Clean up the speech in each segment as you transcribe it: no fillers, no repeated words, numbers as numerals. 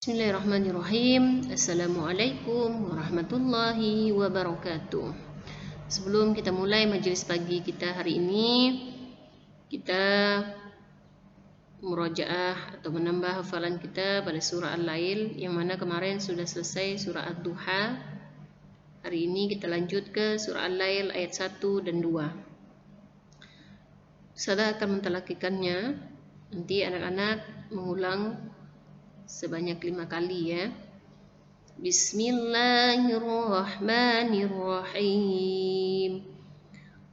Bismillahirrahmanirrahim. Assalamualaikum warahmatullahi wabarakatuh. Sebelum kita mulai majelis pagi kita hari ini, kita murajaah atau menambah hafalan kita pada surah Al-Lail, yang mana kemarin sudah selesai surah Ad-Duha. Hari ini kita lanjut ke surah Al-Lail ayat 1 dan 2. Saya akan mentalakikannya. Nanti anak-anak mengulang sebanyak 5 kali ya. Bismillahirrahmanirrahim.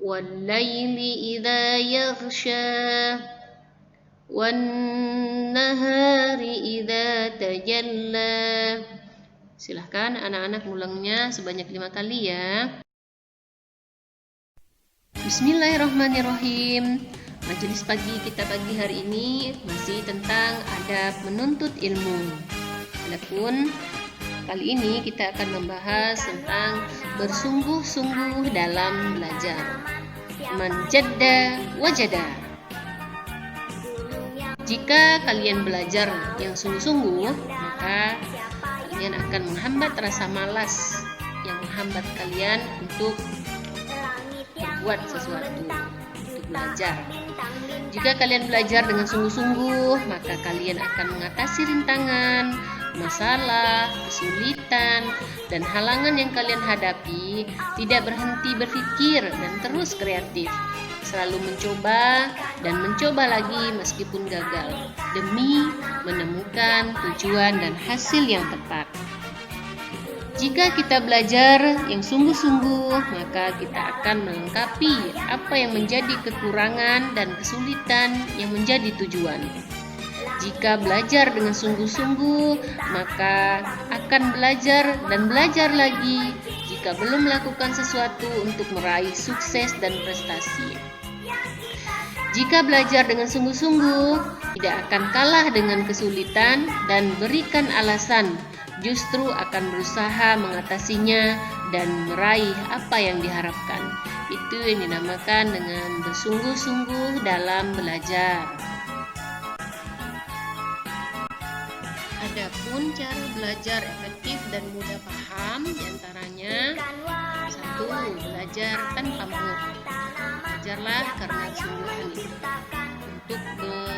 Wal-laili idza yaghsha wan-nahari idza tajalla. Silahkan anak-anak mulangnya sebanyak 5 kali ya. Bismillahirrahmanirrahim. Majelis pagi kita pagi hari ini masih tentang adab menuntut ilmu. Adapun kali ini kita akan membahas tentang bersungguh-sungguh dalam belajar. Man jadda wajada. Jika kalian belajar yang sungguh-sungguh, maka kalian akan menghambat rasa malas yang menghambat kalian untuk berbuat sesuatu, untuk belajar. Jika kalian belajar dengan sungguh-sungguh, maka kalian akan mengatasi rintangan, masalah, kesulitan, dan halangan yang kalian hadapi, tidak berhenti berpikir dan terus kreatif, selalu mencoba dan mencoba lagi meskipun gagal, demi menemukan tujuan dan hasil yang tepat. Jika kita belajar yang sungguh-sungguh, maka kita akan melengkapi apa yang menjadi kekurangan dan kesulitan yang menjadi tujuan. Jika belajar dengan sungguh-sungguh, maka akan belajar dan belajar lagi jika belum melakukan sesuatu untuk meraih sukses dan prestasi. Jika belajar dengan sungguh-sungguh, tidak akan kalah dengan kesulitan dan berikan alasan, justru akan berusaha mengatasinya dan meraih apa yang diharapkan. Itu yang dinamakan dengan bersungguh-sungguh dalam belajar. Adapun cara belajar efektif dan mudah paham diantaranya: 1. Belajar tanpa mood. Belajarlah karena kesungguhan itu untuk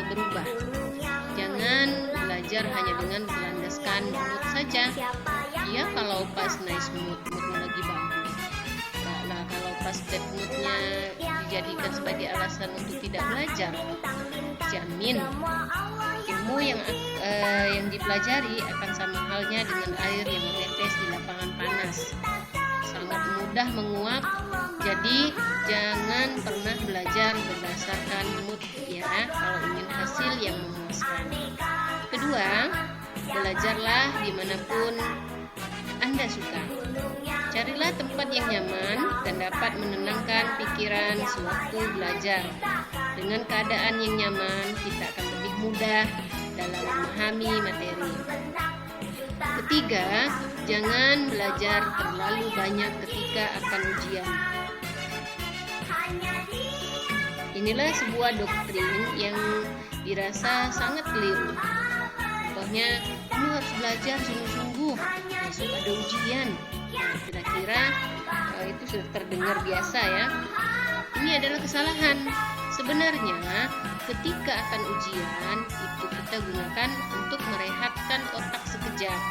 berubah. Jangan belajar hanya dengan berlandaskan mood saja. Ya, kalau pas nice moodnya lagi bagus. Nah, kalau pas bad moodnya dijadikan sebagai alasan untuk tidak belajar, jamin ilmu yang dipelajari akan sama halnya dengan air yang menetes di lapangan panas, sangat mudah menguap. Jadi jangan pernah belajar berdasarkan mood ya, kalau ingin hasil yang memuaskan. Kedua, belajarlah dimanapun Anda suka. Carilah tempat yang nyaman dan dapat menenangkan pikiran sewaktu belajar. Dengan keadaan yang nyaman, kita akan lebih mudah dalam memahami materi. Ketiga, jangan belajar terlalu banyak ketika akan ujian. Inilah sebuah doktrin yang dirasa sangat keliru. Contohnya, kamu harus belajar sungguh-sungguh, besok ada ujian. Kira-kira itu sudah terdengar biasa ya. Ini adalah kesalahan. Sebenarnya ketika akan ujian itu kita gunakan untuk merehatkan otak sekejap.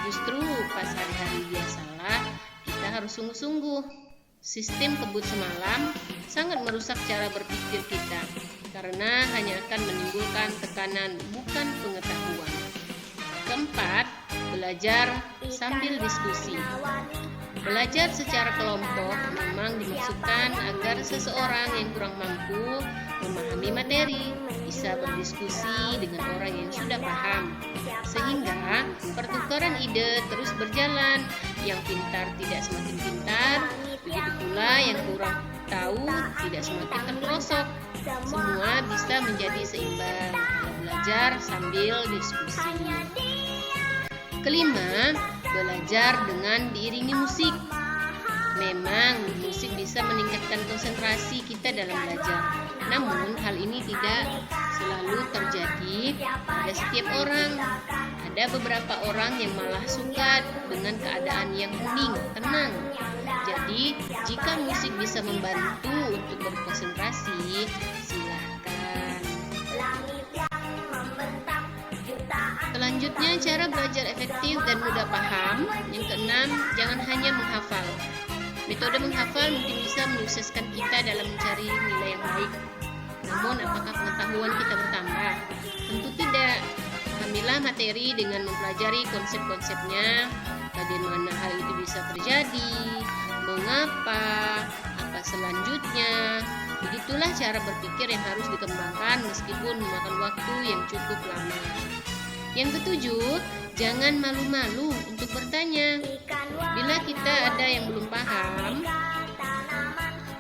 Justru pas hari-hari biasalah kita harus sungguh-sungguh. Sistem kebut semalam sangat merusak cara berpikir kita, karena hanya akan menimbulkan tekanan, bukan pengetahuan. Keempat, belajar sambil diskusi. Belajar secara kelompok memang dimaksudkan agar seseorang yang kurang mampu memahami materi bisa berdiskusi dengan orang yang sudah paham, sehingga pertukaran ide terus berjalan. Yang pintar tidak semakin pintar, begitu pula yang kurang tahu tidak semakin terperosok. Semua bisa menjadi seimbang kalau belajar sambil diskusi. Kelima, belajar dengan diiringi musik. Memang musik bisa meningkatkan konsentrasi kita dalam belajar. Namun hal ini tidak selalu terjadi pada setiap orang. Ada beberapa orang yang malah suka dengan keadaan yang hening, tenang. Jadi, jika musik bisa membantu untuk berkonsentrasi, silahkan. Selanjutnya, cara belajar efektif dan mudah paham. Yang keenam, jangan hanya menghafal. Metode menghafal mungkin bisa menyukseskan kita dalam mencari nilai yang baik. Namun, apakah pengetahuan kita bertambah? Tentu tidak. Pahamilah materi dengan mempelajari konsep-konsepnya, bagaimana hal itu bisa terjadi, mengapa, apa selanjutnya. Begitulah cara berpikir yang harus dikembangkan meskipun memakan waktu yang cukup lama. Yang ketujuh, jangan malu-malu untuk bertanya. Bila kita ada yang belum paham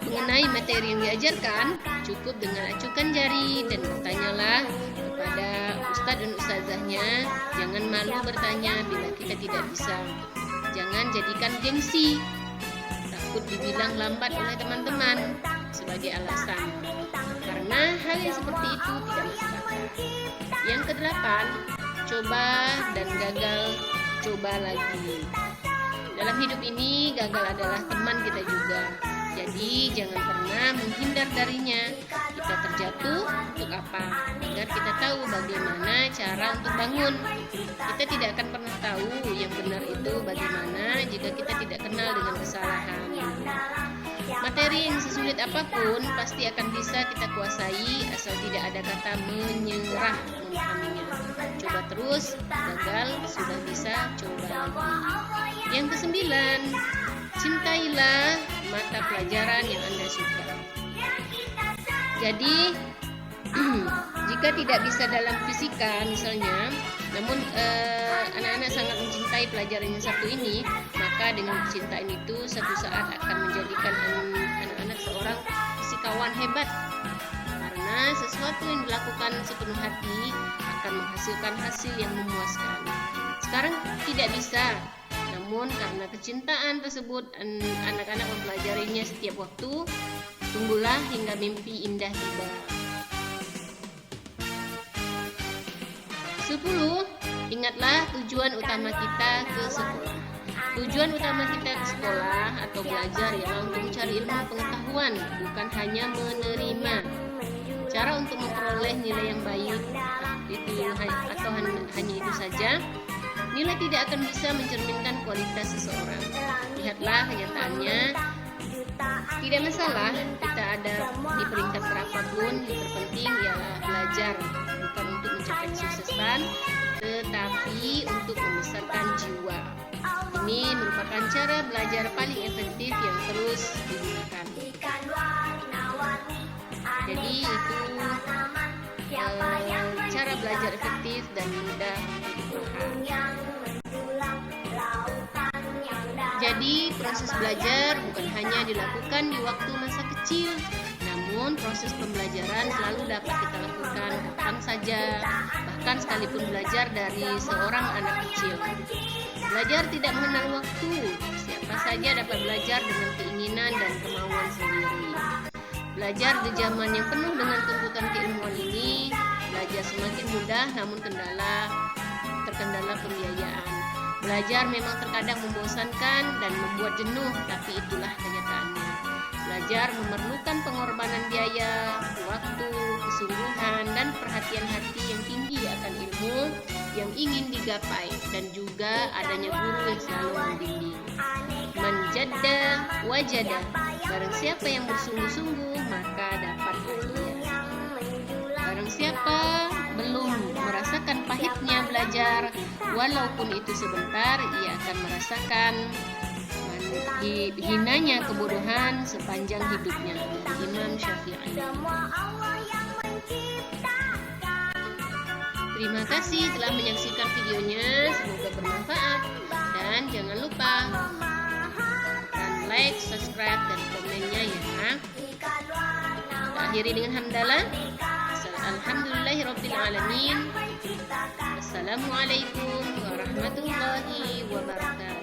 mengenai materi yang diajarkan, cukup dengan acukan jari dan bertanyalah kepada ustadz dan ustazahnya. Jangan malu bertanya bila kita tidak bisa. Jangan jadikan gengsi, takut dibilang lambat oleh teman-teman sebagai alasan, karena hal yang seperti itu tidak masuk akal. Yang kedelapan, coba dan gagal, coba lagi. Dalam hidup ini, gagal adalah teman kita juga. Jadi jangan pernah menghindar darinya. Kita terjatuh untuk apa? Agar kita tahu bagaimana cara untuk bangun. Kita tidak akan pernah tahu yang benar itu bagaimana jika kita tidak kenal dengan kesalahan. Materi yang sesulit apapun pasti akan bisa kita kuasai asal tidak ada kata menyerah memahaminya. Coba terus, gagal sudah bisa, coba lagi. Yang kesembilan, cintailah mata pelajaran yang Anda suka. Jadi, jika tidak bisa dalam fisika misalnya, namun anak-anak sangat mencintai pelajaran yang satu ini, maka dengan kecintaan itu satu saat akan menjadikan anak-anak seorang fisikawan hebat. Karena sesuatu yang dilakukan sepenuh hati akan menghasilkan hasil yang memuaskan. Sekarang tidak bisa, namun karena kecintaan tersebut anak-anak mempelajarinya setiap waktu. Tunggulah hingga mimpi indah tiba. 10. Ingatlah tujuan utama kita ke sekolah. Tujuan utama kita ke sekolah atau belajar ialah untuk mencari ilmu pengetahuan, bukan hanya menerima. Cara untuk memperoleh nilai yang baik itu atau hanya itu saja. Nilai tidak akan bisa mencerminkan kualitas seseorang. Lihatlah kenyataannya. Tidak masalah kita ada di peringkat berapapun, yang terpenting ialah belajar, bukan untuk mencapai kesuksesan, tetapi untuk membesarkan jiwa. Ini merupakan cara belajar paling efektif yang terus digunakan. Jadi itu cara belajar efektif dan mudah dipahami. Jadi proses belajar bukan hanya dilakukan di waktu masa kecil, namun proses pembelajaran selalu dapat kita lakukan kapan saja, bahkan sekalipun belajar dari seorang anak kecil. Belajar tidak mengenal waktu, siapa saja dapat belajar dengan keinginan dan kemauan sendiri. Belajar di zaman yang penuh dengan tuntutan keilmuan ini, belajar semakin mudah namun terkendala pembiayaan. Belajar memang terkadang membosankan dan membuat jenuh, tapi itulah kenyataannya. Belajar memerlukan pengorbanan biaya, waktu, kesungguhan, dan perhatian hati yang tinggi akan ilmu yang ingin digapai, dan juga adanya guru yang selalu membimbing. Menjadda wajada, barang siapa yang bersungguh-sungguh maka dapat hadiah. Barang siapa belum merasakan pahitnya belajar, walaupun itu sebentar, ia akan merasakan hinanya kebodohan sepanjang hidupnya. Imam Syafi'i. Terima kasih telah menyaksikan videonya, semoga bermanfaat, dan jangan lupa like, subscribe, dan komennya ya. Kita akhiri dengan hamdalah. Alhamdulillahirrabbilalamin. Assalamualaikum warahmatullahi wabarakatuh.